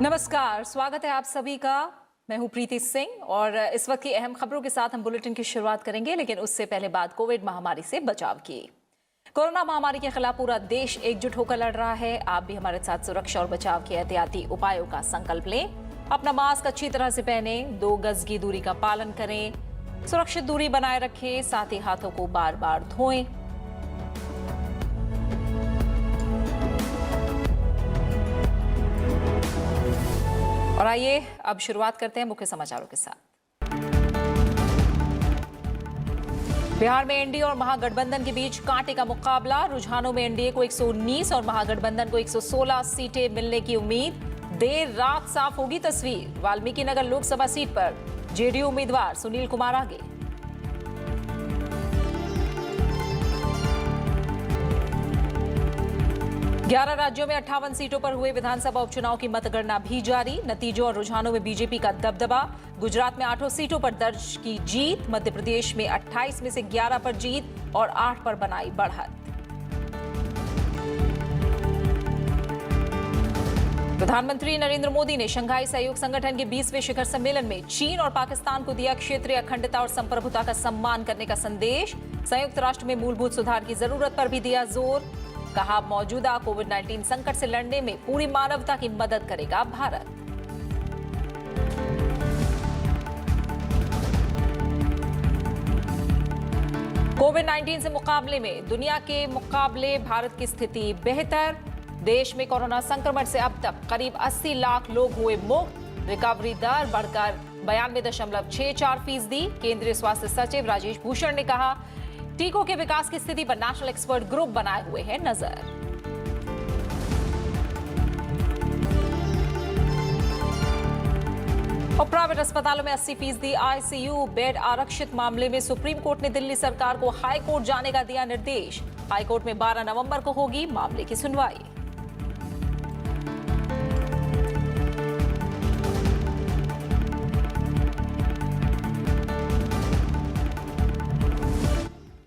नमस्कार, स्वागत है आप सभी का। मैं हूं प्रीति सिंह और इस वक्त की अहम खबरों के साथ हम बुलेटिन की शुरुआत करेंगे, लेकिन उससे पहले बात कोविड महामारी से बचाव की। कोरोना महामारी के खिलाफ पूरा देश एकजुट होकर लड़ रहा है। आप भी हमारे साथ सुरक्षा और बचाव के एहतियाती उपायों का संकल्प लें। अपना मास्क अच्छी तरह से पहने, 2 गज की दूरी का पालन करें, सुरक्षित दूरी बनाए रखें, साथ ही हाथों को बार बार धोएं। और आइए अब शुरुआत करते हैं मुख्य समाचारों के साथ। बिहार में एनडीए और महागठबंधन के बीच कांटे का मुकाबला। रुझानों में एनडीए को 119 और महागठबंधन को 116 सीटें मिलने की उम्मीद। देर रात साफ होगी तस्वीर। वाल्मीकि नगर लोकसभा सीट पर जेडीयू उम्मीदवार सुनील कुमार आगे। ग्यारह राज्यों में 58 सीटों पर हुए विधानसभा उपचुनाव की मतगणना भी जारी। नतीजों और रुझानों में बीजेपी का दबदबा। गुजरात में 8 सीटों पर दर्ज की जीत। मध्य प्रदेश में 28 में से 11 पर जीत और 8 पर बनाई बढ़त। प्रधानमंत्री नरेंद्र मोदी ने शंघाई सहयोग संगठन के 20वें शिखर सम्मेलन में चीन और पाकिस्तान को दिया क्षेत्रीय अखंडता और संप्रभुता का सम्मान करने का संदेश। संयुक्त राष्ट्र में मूलभूत सुधार की जरूरत पर भी दिया जोर। कहा, मौजूदा कोविड-19 संकट से लड़ने में पूरी मानवता की मदद करेगा भारत। कोविड-19 से मुकाबले में दुनिया के मुकाबले भारत की स्थिति बेहतर। देश में कोरोना संक्रमण से अब तक करीब 80 लाख लोग हुए मुक्त। रिकवरी दर बढ़कर 92.64%। केंद्रीय स्वास्थ्य सचिव राजेश भूषण ने कहा, टीकों के विकास की स्थिति पर नेशनल एक्सपर्ट ग्रुप बनाए हुए है नजर। और प्राइवेट अस्पतालों में 80% आईसीयू बेड आरक्षित मामले में सुप्रीम कोर्ट ने दिल्ली सरकार को हाई कोर्ट जाने का दिया निर्देश। हाई कोर्ट में 12 नवंबर को होगी मामले की सुनवाई।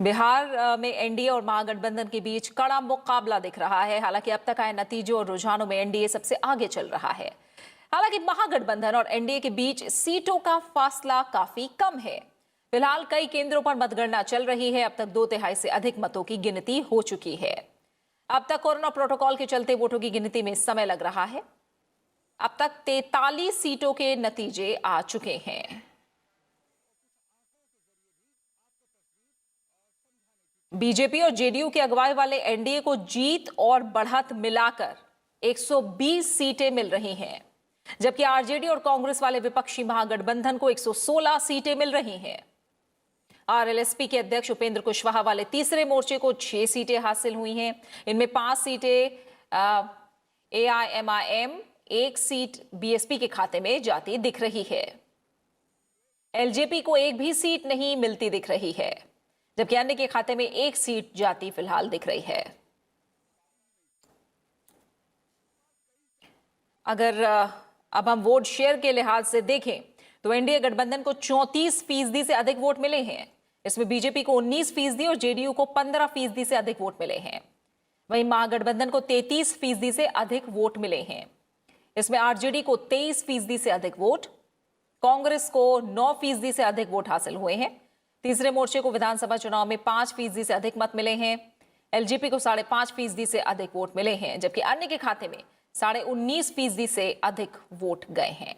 बिहार में एनडीए और महागठबंधन के बीच कड़ा मुकाबला दिख रहा है। हालांकि अब तक आए नतीजों और रुझानों में एनडीए सबसे आगे चल रहा है। हालांकि महागठबंधन और एनडीए के बीच सीटों का फासला काफी कम है। फिलहाल कई केंद्रों पर मतगणना चल रही है। अब तक 2/3 से अधिक मतों की गिनती हो चुकी है। अब तक कोरोना प्रोटोकॉल के चलते वोटों की गिनती में समय लग रहा है। अब तक 43 सीटों के नतीजे आ चुके हैं। बीजेपी और जेडीयू की अगुवाई वाले एनडीए को जीत और बढ़त मिलाकर 120 सीटें मिल रही हैं, जबकि आरजेडी और कांग्रेस वाले विपक्षी महागठबंधन को 116 सीटें मिल रही हैं। आरएलएसपी के अध्यक्ष उपेंद्र कुशवाहा वाले तीसरे मोर्चे को 6 सीटें हासिल हुई हैं। इनमें 5 सीटें एआईएमआईएम, 1 सीट बीएसपी के खाते में जाती दिख रही है। एलजेपी को एक भी सीट नहीं मिलती दिख रही है, जबकि अन्य के खाते में 1 सीट जाती फिलहाल दिख रही है। अगर अब हम वोट शेयर के लिहाज से देखें तो एनडीए गठबंधन को 34% से अधिक वोट मिले हैं। इसमें बीजेपी को 19% और जेडीयू को 15% से अधिक वोट मिले हैं। वहीं महागठबंधन को 33% से अधिक वोट मिले हैं। इसमें आरजेडी को 23% से अधिक वोट, कांग्रेस को 9% से अधिक वोट हासिल हुए हैं। तीसरे मोर्चे को विधानसभा चुनाव में 5% से अधिक मत मिले हैं। एलजेपी को 5.5% से अधिक वोट मिले हैं, जबकि अन्य के खाते में 19.5% से अधिक वोट गए हैं।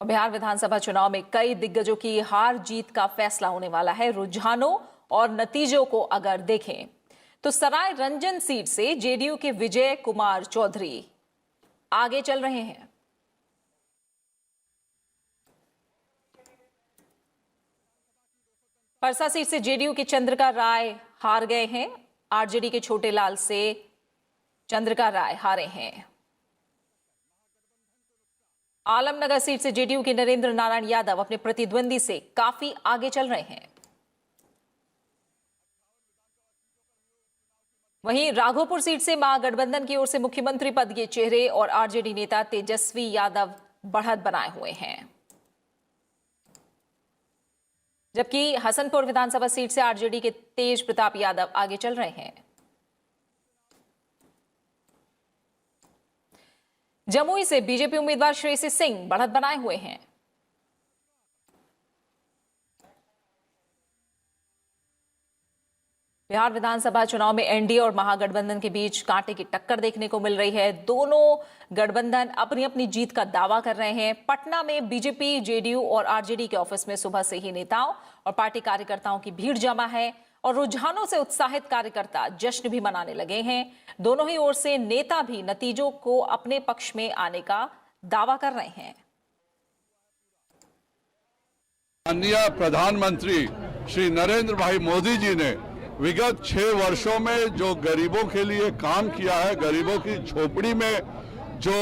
बिहार विधानसभा चुनाव में कई दिग्गजों की हार जीत का फैसला होने वाला है। रुझानों और नतीजों को अगर देखें तो सराय रंजन सीट से जेडीयू के विजय कुमार चौधरी आगे चल रहे हैं। परसा सीट से जेडीयू के चंद्रिका राय हार गए हैं। आरजेडी के छोटे लाल से चंद्रिका राय हारे हैं। आलमनगर सीट से जेडीयू के नरेंद्र नारायण यादव अपने प्रतिद्वंदी से काफी आगे चल रहे हैं। वहीं राघोपुर सीट से महागठबंधन की ओर से मुख्यमंत्री पद के चेहरे और आरजेडी नेता तेजस्वी यादव बढ़त बनाए हुए हैं, जबकि हसनपुर विधानसभा सीट से आरजेडी के तेज प्रताप यादव आगे चल रहे हैं। जमुई से बीजेपी उम्मीदवार श्रेयसी सिंह बढ़त बनाए हुए हैं। बिहार विधानसभा चुनाव में एनडीए और महागठबंधन के बीच कांटे की टक्कर देखने को मिल रही है। दोनों गठबंधन अपनी अपनी जीत का दावा कर रहे हैं। पटना में बीजेपी, जेडीयू और आरजेडी के ऑफिस में सुबह से ही नेताओं और पार्टी कार्यकर्ताओं की भीड़ जमा है और रुझानों से उत्साहित कार्यकर्ता जश्न भी मनाने लगे हैं। दोनों ही ओर से नेता भी नतीजों को अपने पक्ष में आने का दावा कर रहे हैं। माननीय प्रधानमंत्री श्री नरेंद्र भाई मोदी जी ने विगत 6 वर्षों में जो गरीबों के लिए काम किया है, गरीबों की झोपड़ी में जो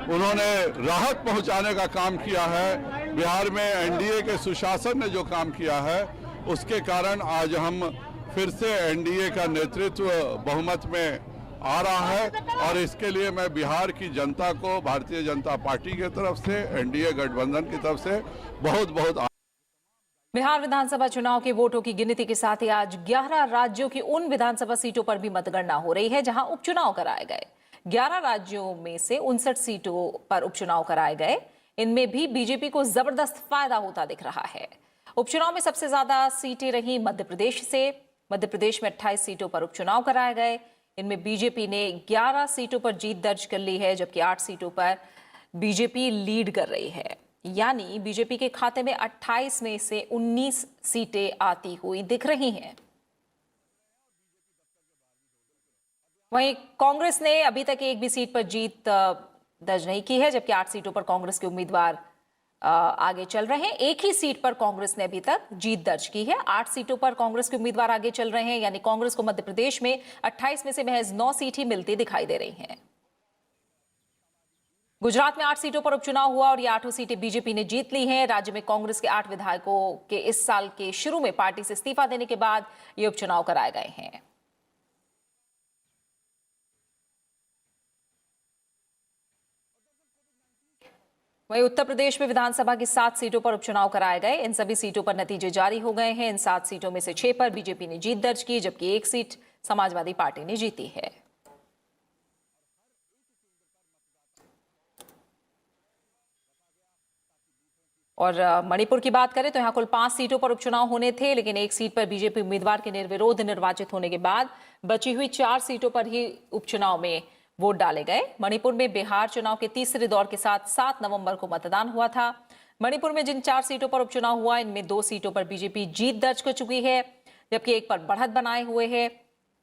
उन्होंने राहत पहुंचाने का काम किया है, बिहार में एनडीए के सुशासन ने जो काम किया है, उसके कारण आज हम फिर से एनडीए का नेतृत्व बहुमत में आ रहा है। और इसके लिए मैं बिहार की जनता को भारतीय जनता पार्टी की तरफ से, एनडीए गठबंधन की तरफ से बहुत बहुत। बिहार विधानसभा चुनाव के वोटों की गिनती के साथ ही आज 11 राज्यों की उन विधानसभा सीटों पर भी मतगणना हो रही है जहां उपचुनाव कराए गए। 11 राज्यों में से 59 सीटों पर उपचुनाव कराए गए। इनमें भी बीजेपी को जबरदस्त फायदा होता दिख रहा है। उपचुनाव में सबसे ज्यादा सीटें रही मध्य प्रदेश से। मध्य प्रदेश में 28 सीटों पर उपचुनाव कराए गए। इनमें बीजेपी ने 11 सीटों पर जीत दर्ज कर ली है, जबकि 8 सीटों पर बीजेपी लीड कर रही है। यानी बीजेपी के खाते में 28 में से 19 सीटें आती हुई दिख रही हैं। वहीं कांग्रेस ने अभी तक एक भी सीट पर जीत दर्ज नहीं की है, जबकि 8 सीटों पर कांग्रेस के उम्मीदवार आगे चल रहे हैं। एक ही सीट पर कांग्रेस ने अभी तक जीत दर्ज की है। 8 सीटों पर कांग्रेस के उम्मीदवार आगे चल रहे हैं, यानी कांग्रेस को मध्य प्रदेश में 28 में से महज 9 सीट ही मिलती दिखाई दे रही हैं। गुजरात में 8 सीटों पर उपचुनाव हुआ और ये 8 सीटें बीजेपी ने जीत ली हैं। राज्य में कांग्रेस के 8 विधायकों के इस साल के शुरू में पार्टी से इस्तीफा देने के बाद ये उपचुनाव कराए गए हैं। वहीं उत्तर प्रदेश में विधानसभा की 7 सीटों पर उपचुनाव कराए गए। इन सभी सीटों पर नतीजे जारी हो गए हैं। इन 7 सीटों में से 6 पर बीजेपी ने जीत दर्ज की, जबकि 1 सीट समाजवादी पार्टी ने जीती है। और मणिपुर की बात करें तो यहां कुल 5 सीटों पर उपचुनाव होने थे, लेकिन 1 सीट पर बीजेपी उम्मीदवार के निर्विरोध निर्वाचित होने के बाद बची हुई 4 सीटों पर ही उपचुनाव में वोट डाले गए। मणिपुर में बिहार चुनाव के तीसरे दौर के साथ 7 नवंबर को मतदान हुआ था। मणिपुर में जिन 4 सीटों पर उपचुनाव हुआ, इनमें 2 सीटों पर बीजेपी जीत दर्ज कर चुकी है, जबकि 1 पर बढ़त बनाए हुए है।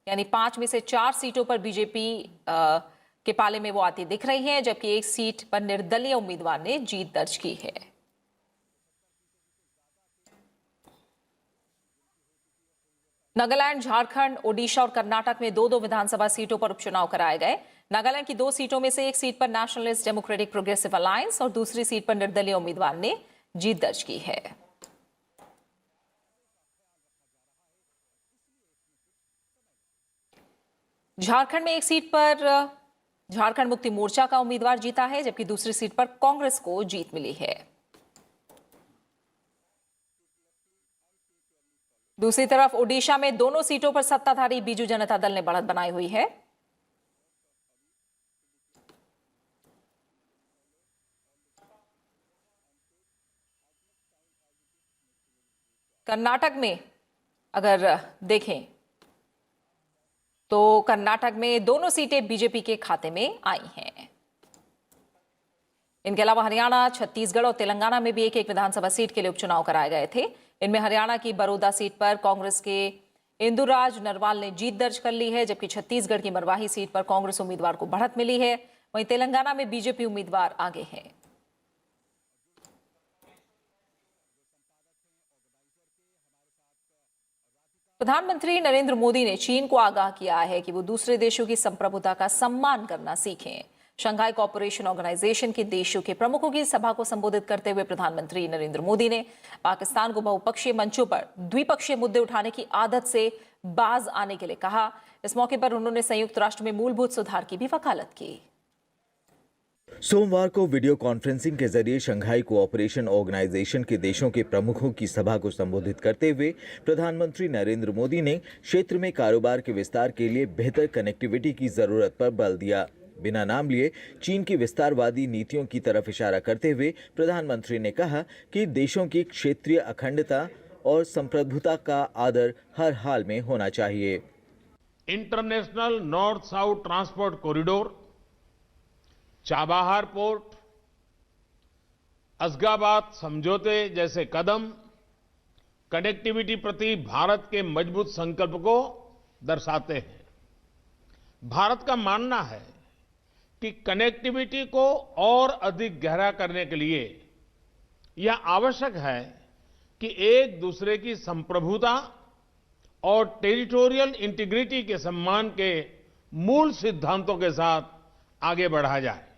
यानी 5 में से 4 सीटों पर बीजेपी के पाले में वो आती दिख रही है, जबकि 1 सीट पर निर्दलीय उम्मीदवार ने जीत दर्ज की है। नागालैंड, झारखंड, ओडिशा और कर्नाटक में 2-2 विधानसभा सीटों पर उपचुनाव कराए गए। नागालैंड की 2 सीटों में से 1 सीट पर नेशनलिस्ट डेमोक्रेटिक प्रोग्रेसिव अलायंस और दूसरी सीट पर निर्दलीय उम्मीदवार ने जीत दर्ज की है। झारखंड में 1 सीट पर झारखंड मुक्ति मोर्चा का उम्मीदवार जीता है, जबकि दूसरी सीट पर कांग्रेस को जीत मिली है। दूसरी तरफ ओडिशा में दोनों सीटों पर सत्ताधारी बीजू जनता दल ने बढ़त बनाई हुई है। कर्नाटक में अगर देखें तो कर्नाटक में दोनों सीटें बीजेपी के खाते में आई हैं। इनके अलावा हरियाणा, छत्तीसगढ़ और तेलंगाना में भी एक विधानसभा सीट के लिए उपचुनाव कराए गए थे। इनमें हरियाणा की बड़ौदा सीट पर कांग्रेस के इंदुराज नरवाल ने जीत दर्ज कर ली है, जबकि छत्तीसगढ़ की मरवाही सीट पर कांग्रेस उम्मीदवार को बढ़त मिली है। वहीं तेलंगाना में बीजेपी उम्मीदवार आगे हैं। प्रधानमंत्री नरेंद्र मोदी ने चीन को आगाह किया है कि वो दूसरे देशों की संप्रभुता का सम्मान करना सीखें। शंघाई कोऑपरेशन ऑर्गेनाइजेशन के देशों के प्रमुखों की सभा को संबोधित करते हुए प्रधानमंत्री नरेंद्र मोदी ने पाकिस्तान को बहुपक्षीय मंचों पर द्विपक्षीय मुद्दे उठाने की आदत से बाज आने के लिए कहा। इस मौके पर उन्होंने संयुक्त राष्ट्र में मूलभूत सुधार की भी वकालत की। सोमवार को वीडियो कॉन्फ्रेंसिंग के जरिए शंघाई कोऑपरेशन ऑर्गेनाइजेशन के देशों के प्रमुखों की सभा को संबोधित करते हुए प्रधानमंत्री नरेंद्र मोदी ने क्षेत्र में कारोबार के विस्तार के लिए बेहतर कनेक्टिविटी की जरूरत पर बल दिया। बिना नाम लिए चीन की विस्तारवादी नीतियों की तरफ इशारा करते हुए प्रधानमंत्री ने कहा कि देशों की क्षेत्रीय अखंडता और संप्रभुता का आदर हर हाल में होना चाहिए। International north south transport corridor, Chabahar port, असगाबाद समझौते जैसे कदम कनेक्टिविटी प्रति भारत के मजबूत संकल्प को दर्शाते हैं। भारत का मानना है कि कनेक्टिविटी को और अधिक गहरा करने के लिए यह आवश्यक है कि एक दूसरे की संप्रभुता और टेरिटोरियल इंटीग्रिटी के सम्मान के मूल सिद्धांतों के साथ आगे बढ़ा जाए।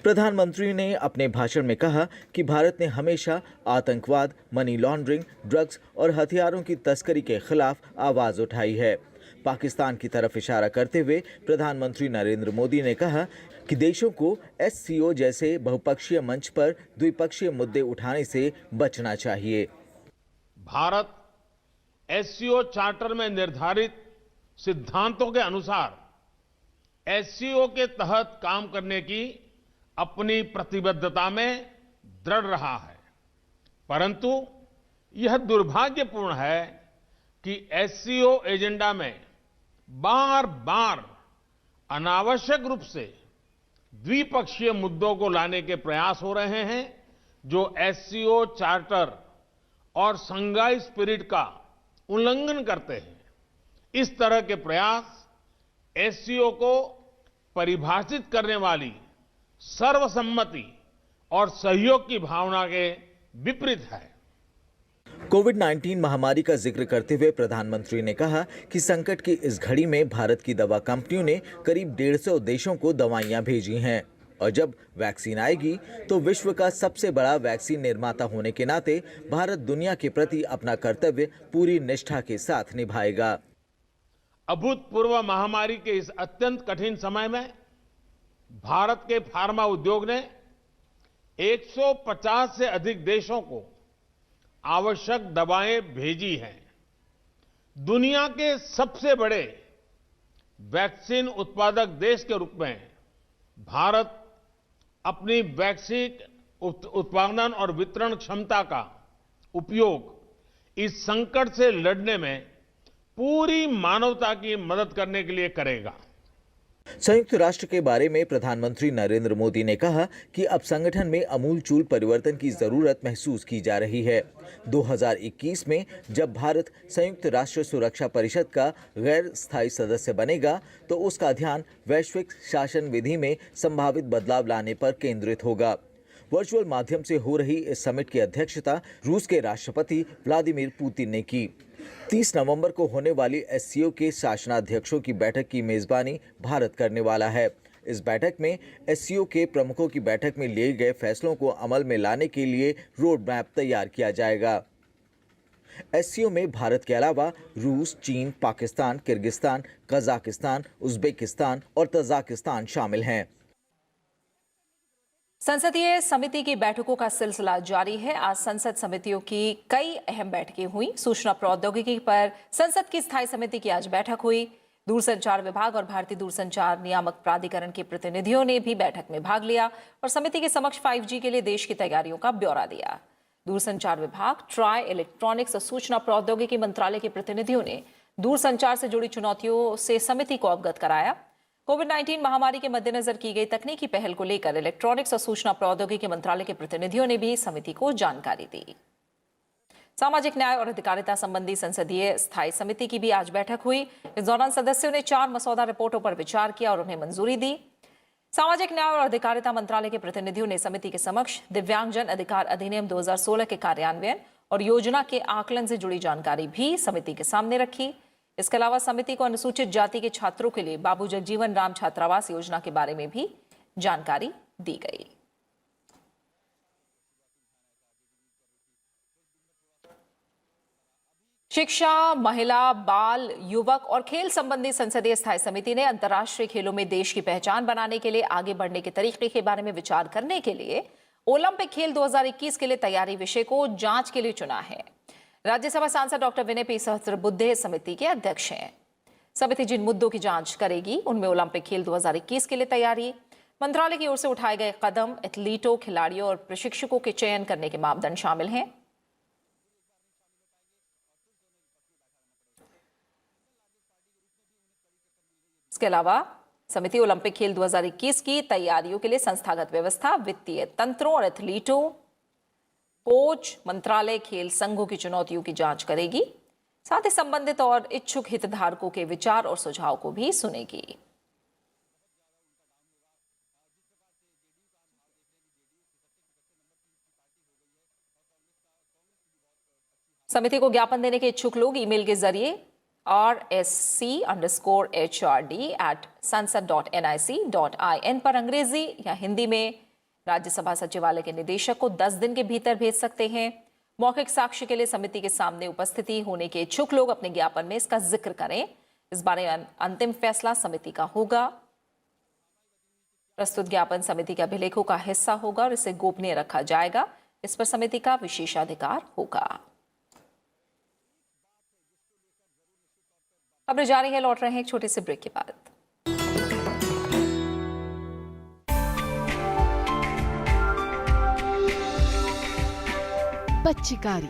प्रधानमंत्री ने अपने भाषण में कहा कि भारत ने हमेशा आतंकवाद, मनी लॉन्ड्रिंग, ड्रग्स और हथियारों की तस्करी के खिलाफ आवाज उठाई है। पाकिस्तान की तरफ इशारा करते हुए प्रधानमंत्री नरेंद्र मोदी ने कहा कि देशों को एससीओ जैसे बहुपक्षीय मंच पर द्विपक्षीय मुद्दे उठाने से बचना चाहिए। भारत एससीओ चार्टर में निर्धारित सिद्धांतों के अनुसार एससीओ के तहत काम करने की अपनी प्रतिबद्धता में दृढ़ रहा है, परंतु यह दुर्भाग्यपूर्ण है कि एससीओ एजेंडा में बार बार अनावश्यक रूप से द्विपक्षीय मुद्दों को लाने के प्रयास हो रहे हैं, जो एससीओ चार्टर और शंघाई स्पिरिट का उल्लंघन करते हैं। इस तरह के प्रयास एससीओ को परिभाषित करने वाली सर्वसम्मति और सहयोग की भावना के विपरीत है। कोविड-19 महामारी का जिक्र करते हुए प्रधानमंत्री ने कहा कि संकट की इस घड़ी में भारत की दवा कंपनियों ने करीब 150 देशों को दवाइयां भेजी हैं और जब वैक्सीन आएगी तो विश्व का सबसे बड़ा वैक्सीन निर्माता होने के नाते भारत दुनिया के प्रति अपना कर्तव्य पूरी निष्ठा के साथ निभाएगा। अभूतपूर्व महामारी के इस अत्यंत कठिन समय में भारत के फार्मा उद्योग ने 150 से अधिक देशों को आवश्यक दवाएं भेजी हैं। दुनिया के सबसे बड़े वैक्सीन उत्पादक देश के रूप में भारत अपनी वैक्सीन उत्पादन और वितरण क्षमता का उपयोग इस संकट से लड़ने में पूरी मानवता की मदद करने के लिए करेगा। संयुक्त राष्ट्र के बारे में प्रधानमंत्री नरेंद्र मोदी ने कहा कि अब संगठन में अमूलचूल परिवर्तन की जरूरत महसूस की जा रही है। 2021 में जब भारत संयुक्त राष्ट्र सुरक्षा परिषद का गैर स्थायी सदस्य बनेगा तो उसका ध्यान वैश्विक शासन विधि में संभावित बदलाव लाने पर केंद्रित होगा। वर्चुअल माध्यम से हो रही इस समिट की अध्यक्षता रूस के राष्ट्रपति व्लादिमीर पुतिन ने की। 30 नवंबर को होने वाली एससीओ के शासनाध्यक्षों की बैठक की मेजबानी भारत करने वाला है। इस बैठक में एससीओ के प्रमुखों की बैठक में लिए गए फैसलों को अमल में लाने के लिए रोड मैप तैयार किया जाएगा। एससीओ में भारत के अलावा रूस, चीन, पाकिस्तान, किर्गिस्तान, कजाकिस्तान, उज्बेकिस्तान और तजाकिस्तान शामिल हैं। संसदीय समिति की बैठकों का सिलसिला जारी है। आज संसद समितियों की कई अहम बैठकें हुई। सूचना प्रौद्योगिकी पर संसद की स्थायी समिति की आज बैठक हुई। दूरसंचार विभाग और भारतीय दूरसंचार नियामक प्राधिकरण के प्रतिनिधियों ने भी बैठक में भाग लिया और समिति के समक्ष 5G के लिए देश की तैयारियों का ब्यौरा दिया। दूरसंचार विभाग, ट्राई, इलेक्ट्रॉनिक्स और सूचना प्रौद्योगिकी मंत्रालय के प्रतिनिधियों ने दूरसंचार से जुड़ी चुनौतियों से समिति को अवगत कराया। कोविड-19 महामारी के मद्देनजर की गई तकनीकी पहल को लेकर इलेक्ट्रॉनिक्स और सूचना प्रौद्योगिकी मंत्रालय के प्रतिनिधियों ने भी समिति को जानकारी दी। सामाजिक न्याय और अधिकारिता संबंधी संसदीय स्थायी समिति की भी आज बैठक हुई। इस दौरान सदस्यों ने 4 मसौदा रिपोर्टों पर विचार किया और उन्हें मंजूरी दी। सामाजिक न्याय और अधिकारिता मंत्रालय के प्रतिनिधियों ने समिति के समक्ष दिव्यांगजन अधिकार अधिनियम 2016 के कार्यान्वयन और योजना के आकलन से जुड़ी जानकारी भी समिति के सामने रखी। इसके अलावा समिति को अनुसूचित जाति के छात्रों के लिए बाबू जगजीवन राम छात्रावास योजना के बारे में भी जानकारी दी गई। शिक्षा, महिला, बाल, युवक और खेल संबंधी संसदीय स्थायी समिति ने अंतर्राष्ट्रीय खेलों में देश की पहचान बनाने के लिए आगे बढ़ने के तरीके के बारे में विचार करने के लिए ओलंपिक खेल 2021 के लिए तैयारी विषय को जांच के लिए चुना है। राज्यसभा सांसद डॉक्टर विनय पी सहस्त्रबुद्धे समिति के अध्यक्ष हैं। समिति जिन मुद्दों की जांच करेगी उनमें ओलंपिक खेल 2021 के लिए तैयारी, मंत्रालय की ओर से उठाए गए कदम, एथलीटों, खिलाड़ियों और प्रशिक्षकों के चयन करने के मापदंड शामिल हैं। इसके अलावा समिति ओलंपिक खेल 2021 की तैयारियों के लिए संस्थागत व्यवस्था, वित्तीय तंत्रों और एथलीटों, कोच, मंत्रालय, खेल संघों की चुनौतियों की जांच करेगी। साथ ही संबंधित और इच्छुक हितधारकों के विचार और सुझाव को भी सुनेगी। समिति को ज्ञापन देने के इच्छुक लोग ईमेल के जरिए rsc_hrd@sansad.nic.in पर अंग्रेजी या हिंदी में राज्यसभा सचिवालय के निदेशक को 10 दिन के भीतर भेज सकते हैं। मौखिक साक्ष्य के लिए समिति के सामने उपस्थिति होने के इच्छुक लोग अपने ज्ञापन में इसका जिक्र करें। इस बारे में अंतिम फैसला समिति का होगा। प्रस्तुत ज्ञापन समिति के अभिलेखों का हिस्सा होगा और इसे गोपनीय रखा जाएगा। इस पर समिति का विशेषाधिकार होगा। अब जारी है, लौट रहे हैं एक छोटे से ब्रेक के बाद। पच्चीकारी,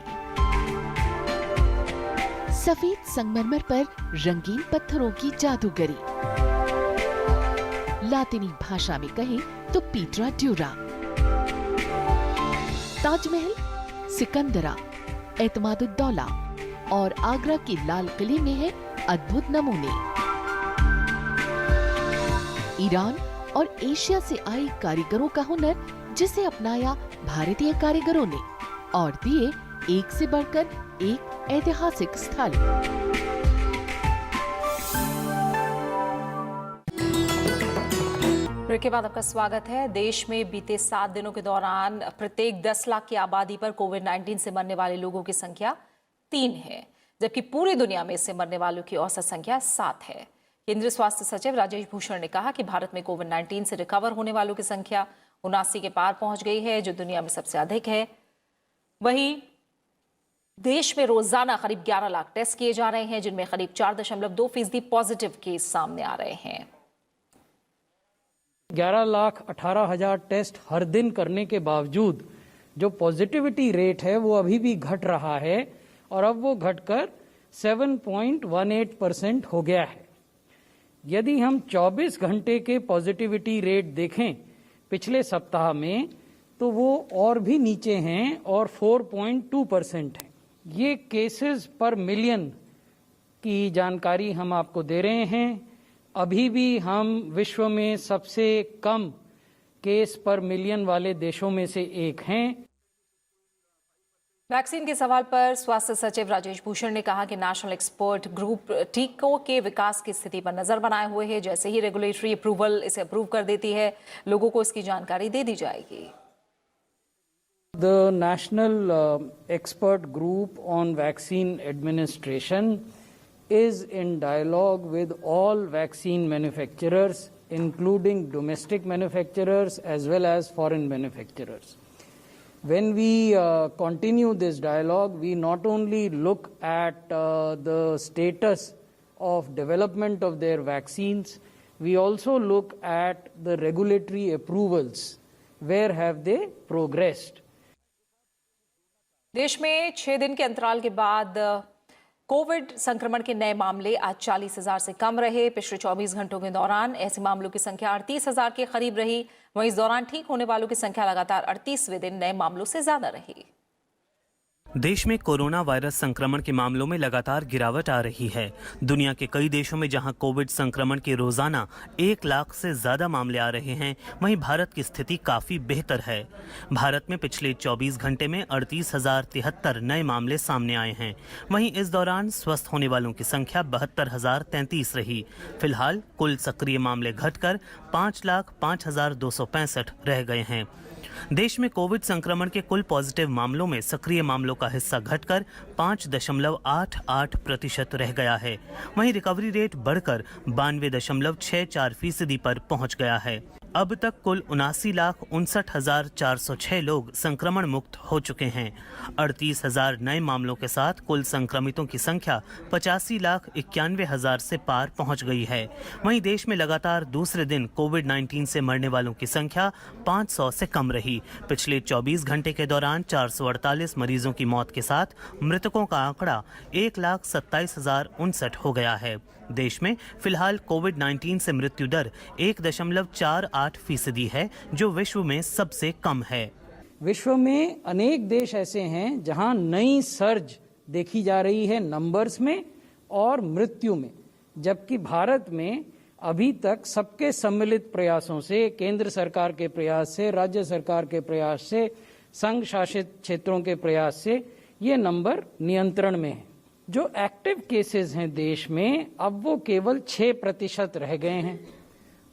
सफेद संगमरमर पर रंगीन पत्थरों की जादूगरी, लातिनी भाषा में कहें तो पीट्रा ड्यूरा, ताजमहल, सिकंदरा, एतमादुद्दौला और आगरा के लाल किले में है अद्भुत नमूने। ईरान और एशिया से आए कारीगरों का हुनर जिसे अपनाया भारतीय कारीगरों ने और दिए एक से बढ़कर एक ऐतिहासिक स्थल। ब्रेक के बाद आपका स्वागत है। देश में बीते 7 दिनों के दौरान प्रत्येक 10 लाख की आबादी पर कोविड-19 से मरने वाले लोगों की संख्या 3 है, जबकि पूरी दुनिया में इससे मरने वालों की औसत संख्या 7 है। केंद्रीय स्वास्थ्य सचिव राजेश भूषण ने कहा कि भारत में कोविड-19 से रिकवर होने वालों की संख्या 79 के पार पहुंच गई है, जो दुनिया में सबसे अधिक है। वहीं देश में रोजाना करीब 11 लाख टेस्ट किए जा रहे हैं, जिनमें करीब 4.2% पॉजिटिव केस सामने आ रहे हैं। 11,18,000 टेस्ट हर दिन करने के बावजूद जो पॉजिटिविटी रेट है वो अभी भी घट रहा है और अब वो घटकर 7.18% हो गया है। यदि हम 24 घंटे के पॉजिटिविटी रेट देखें पिछले सप्ताह में तो वो और भी नीचे हैं और 4.2% है। ये केसेस पर मिलियन की जानकारी हम आपको दे रहे हैं। अभी भी हम विश्व में सबसे कम केस पर मिलियन वाले देशों में से एक हैं। वैक्सीन के सवाल पर स्वास्थ्य सचिव राजेश भूषण ने कहा कि नेशनल एक्सपर्ट ग्रुप टीकों के विकास की स्थिति पर नजर बनाए हुए है। जैसे ही रेगुलेटरी अप्रूवल इसे अप्रूव कर देती है, लोगों को इसकी जानकारी दे दी जाएगी। The National Expert Group on Vaccine Administration is in dialogue with all vaccine manufacturers, including domestic manufacturers as well as foreign manufacturers. When we continue this dialogue, we not only look at the status of development of their vaccines, we also look at the regulatory approvals. Where have they progressed? देश में 6 दिन के अंतराल के बाद Covid संक्रमण के नए मामले आज 40,000 से कम रहे। पिछले 24 घंटों के दौरान ऐसे मामलों की संख्या 38,000 के करीब रही। वहीं इस दौरान ठीक होने वालों की संख्या लगातार 38वें दिन नए मामलों से ज्यादा रही। देश में कोरोना वायरस संक्रमण के मामलों में लगातार गिरावट आ रही है। दुनिया के कई देशों में जहां कोविड संक्रमण के रोजाना 1 लाख से ज्यादा मामले आ रहे हैं, वहीं भारत की स्थिति काफी बेहतर है। भारत में पिछले 24 घंटे में 38,073 नए मामले सामने आए हैं। वहीं इस दौरान स्वस्थ होने वालों की संख्या 72,033 रही। फिलहाल कुल सक्रिय मामले घटकर 5,05,265 रह गए हैं। देश में कोविड संक्रमण के कुल पॉजिटिव मामलों में सक्रिय मामलों का हिस्सा घटकर 5.88% रह गया है। वहीं रिकवरी रेट बढ़कर 92.64% पर पहुंच गया है। अब तक कुल 79,59,406 लोग संक्रमण मुक्त हो चुके हैं। 38,000 नए मामलों के साथ कुल संक्रमितों की संख्या 85,91,000 से पार पहुंच गई है। वहीं देश में लगातार दूसरे दिन कोविड-19 से मरने वालों की संख्या 500 से कम रही। पिछले 24 घंटे के दौरान 448 मरीजों की मौत के साथ मृतकों का आंकड़ा 1,27,059 हो गया है। देश में फिलहाल कोविड-19 से मृत्यु दर 1.48% है, जो विश्व में सबसे कम है। विश्व में अनेक देश ऐसे हैं जहां नई सर्ज देखी जा रही है नंबर्स में और मृत्यु में, जबकि भारत में अभी तक सबके सम्मिलित प्रयासों से, केंद्र सरकार के प्रयास से, राज्य सरकार के प्रयास से, संघ शासित क्षेत्रों के प्रयास से ये नंबर नियंत्रण में है। जो एक्टिव केसेस हैं देश में, अब वो केवल 6% रह गए हैं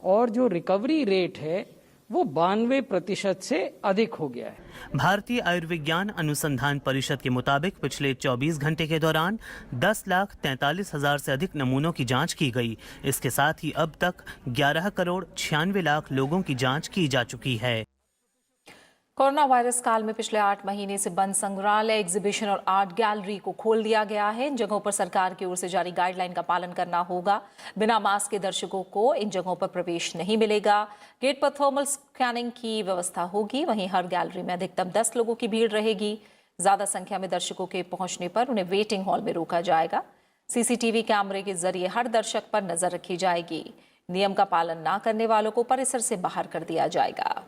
और जो रिकवरी रेट है वो 92% से अधिक हो गया है। भारतीय आयुर्विज्ञान अनुसंधान परिषद के मुताबिक पिछले 24 घंटे के दौरान 10,43,000 से अधिक नमूनों की जांच की गई। इसके साथ ही अब तक 11,96,00,000 लोगों की जांच की जा चुकी है। कोरोना वायरस काल में पिछले 8 महीने से बंद संग्रहालय, एग्जीबिशन और आर्ट गैलरी को खोल दिया गया है। इन जगहों पर सरकार की ओर से जारी गाइडलाइन का पालन करना होगा। बिना मास्क के दर्शकों को इन जगहों पर प्रवेश नहीं मिलेगा। गेट पर थर्मल स्कैनिंग की व्यवस्था होगी। वहीं हर गैलरी में अधिकतम 10 लोगों की भीड़ रहेगी। ज्यादा संख्या में दर्शकों के पहुंचने पर उन्हें वेटिंग हॉल में रोका जाएगा। सीसीटीवी कैमरे के जरिए हर दर्शक पर नजर रखी जाएगी। नियम का पालन न करने वालों को परिसर से बाहर कर दिया जाएगा।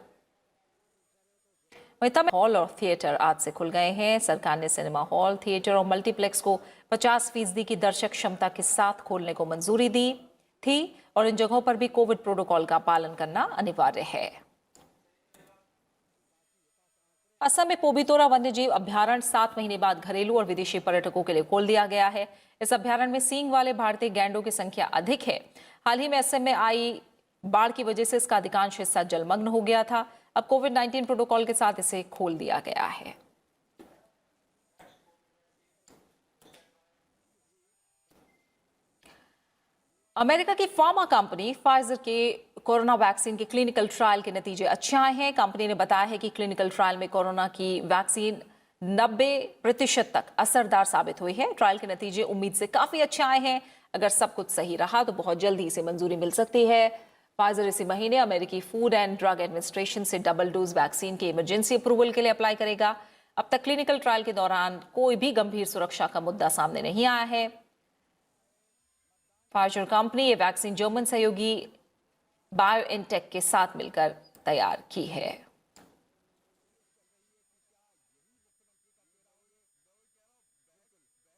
वहीं तमाम हॉल और थिएटर आज से खुल गए हैं। सरकार ने सिनेमा हॉल, थिएटर और मल्टीप्लेक्स को 50% की दर्शक क्षमता के साथ खोलने को मंजूरी दी थी और इन जगहों पर भी कोविड प्रोटोकॉल का पालन करना अनिवार्य है। असम में पोबितोरा वन्यजीव अभ्यारण्य 7 महीने बाद घरेलू और विदेशी पर्यटकों के लिए खोल दिया गया है। इस अभ्यारण्य में सींग वाले भारतीय गैंडों की संख्या अधिक है। हाल ही में असम में आई बाढ़ की वजह से इसका अधिकांश हिस्सा जलमग्न हो गया था। अब कोविड-19 प्रोटोकॉल के साथ इसे खोल दिया गया है। अमेरिका की फार्मा कंपनी फाइजर के कोरोना वैक्सीन के क्लिनिकल ट्रायल के नतीजे अच्छे आए हैं। कंपनी ने बताया है कि क्लिनिकल ट्रायल में कोरोना की वैक्सीन 90% तक असरदार साबित हुई है। ट्रायल के नतीजे उम्मीद से काफी अच्छे आए हैं। अगर सब कुछ सही रहा तो बहुत जल्दी इसे मंजूरी मिल सकती है। फाइजर इसी महीने अमेरिकी फूड एंड ड्रग एडमिनिस्ट्रेशन से डबल डोज वैक्सीन के इमरजेंसी अप्रूवल के लिए अप्लाई करेगा। अब तक क्लिनिकल ट्रायल के दौरान कोई भी गंभीर सुरक्षा का मुद्दा सामने नहीं आया है। फाइजर कंपनी ये वैक्सीन जर्मन सहयोगी बायोएनटेक के साथ मिलकर तैयार की है।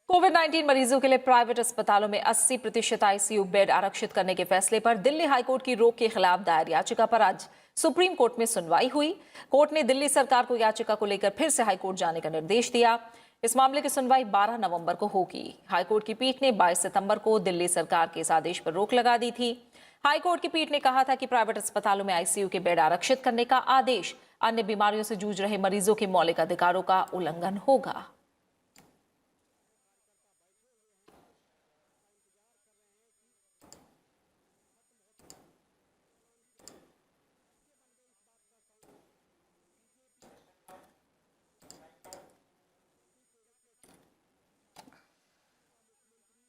कोविड-19 मरीजों के लिए प्राइवेट अस्पतालों में 80% आईसीयू बेड आरक्षित करने के फैसले पर दिल्ली हाईकोर्ट की रोक के खिलाफ दायर याचिका पर आज सुप्रीम कोर्ट में सुनवाई हुई। कोर्ट ने दिल्ली सरकार को याचिका को लेकर फिर से हाईकोर्ट जाने का निर्देश दिया। इस मामले की सुनवाई 12 नवंबर को होगी। हाईकोर्ट की पीठ ने 22 सितंबर को दिल्ली सरकार के इस आदेश पर रोक लगा दी थी। हाईकोर्ट की पीठ ने कहा था कि प्राइवेट अस्पतालों में आईसीयू के बेड आरक्षित करने का आदेश अन्य बीमारियों से जूझ रहे मरीजों के मौलिक अधिकारों का उल्लंघन होगा।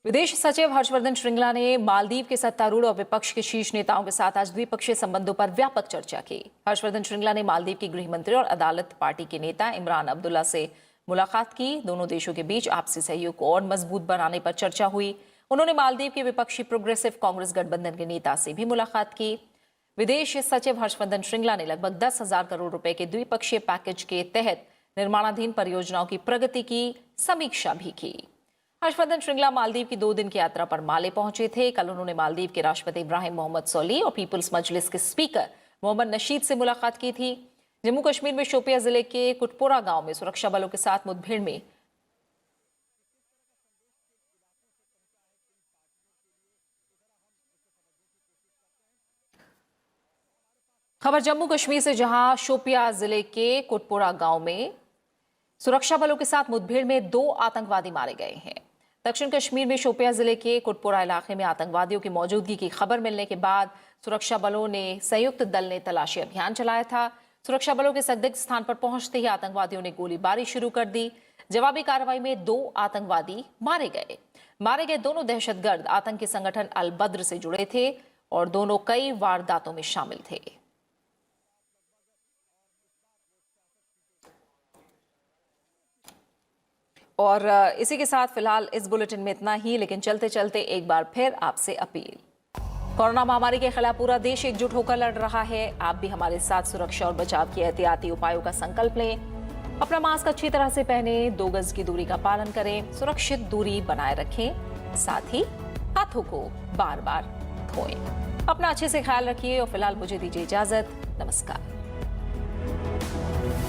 विदेश सचिव हर्षवर्धन श्रृंगला ने मालदीव के सत्तारूढ़ और विपक्ष के शीर्ष नेताओं के साथ आज द्विपक्षीय संबंधों पर व्यापक चर्चा की। हर्षवर्धन श्रृंगला ने मालदीव के गृह मंत्री और अदालत पार्टी के नेता इमरान अब्दुल्ला से मुलाकात की। दोनों देशों के बीच आपसी सहयोग को और मजबूत बनाने पर चर्चा हुई। उन्होंने मालदीव के विपक्षी प्रोग्रेसिव कांग्रेस गठबंधन के नेता से भी मुलाकात की। विदेश सचिव हर्षवर्धन श्रृंगला ने लगभग 10,000 करोड़ रुपए के द्विपक्षीय पैकेज के तहत निर्माणाधीन परियोजनाओं की प्रगति की समीक्षा भी की। हर्षवर्धन श्रृंगला मालदीव की 2 दिन की यात्रा पर माले पहुंचे थे। कल उन्होंने मालदीव के राष्ट्रपति इब्राहिम मोहम्मद सोली और पीपुल्स मजलिस के स्पीकर मोहम्मद नशीद से मुलाकात की थी। जम्मू कश्मीर में शोपिया जिले के कुटपोरा गांव में सुरक्षा बलों के साथ मुठभेड़ में खबर जम्मू कश्मीर से, जहां शोपिया जिले के कुटपोरा गांव में सुरक्षा बलों के साथ मुठभेड़ में 2 आतंकवादी मारे गए हैं। दक्षिण कश्मीर में शोपियां जिले के कुटपुरा इलाके में आतंकवादियों की मौजूदगी की खबर मिलने के बाद सुरक्षा बलों ने संयुक्त दल ने तलाशी अभियान चलाया था। सुरक्षा बलों के संदिग्ध स्थान पर पहुंचते ही आतंकवादियों ने गोलीबारी शुरू कर दी। जवाबी कार्रवाई में 2 आतंकवादी मारे गए। मारे गए दोनों दहशतगर्द आतंकी संगठन अल बद्र से जुड़े थे और दोनों कई वारदातों में शामिल थे। और इसी के साथ फिलहाल इस बुलेटिन में इतना ही, लेकिन चलते चलते एक बार फिर आपसे अपील। कोरोना महामारी के खिलाफ पूरा देश एकजुट होकर लड़ रहा है। आप भी हमारे साथ सुरक्षा और बचाव के एहतियाती उपायों का संकल्प लें। अपना मास्क अच्छी तरह से पहने, 2 गज की दूरी का पालन करें, सुरक्षित दूरी बनाए रखें, साथ ही हाथों को बार बार धोएं। अपना अच्छे से ख्याल रखिए और फिलहाल मुझे दीजिए इजाजत। नमस्कार।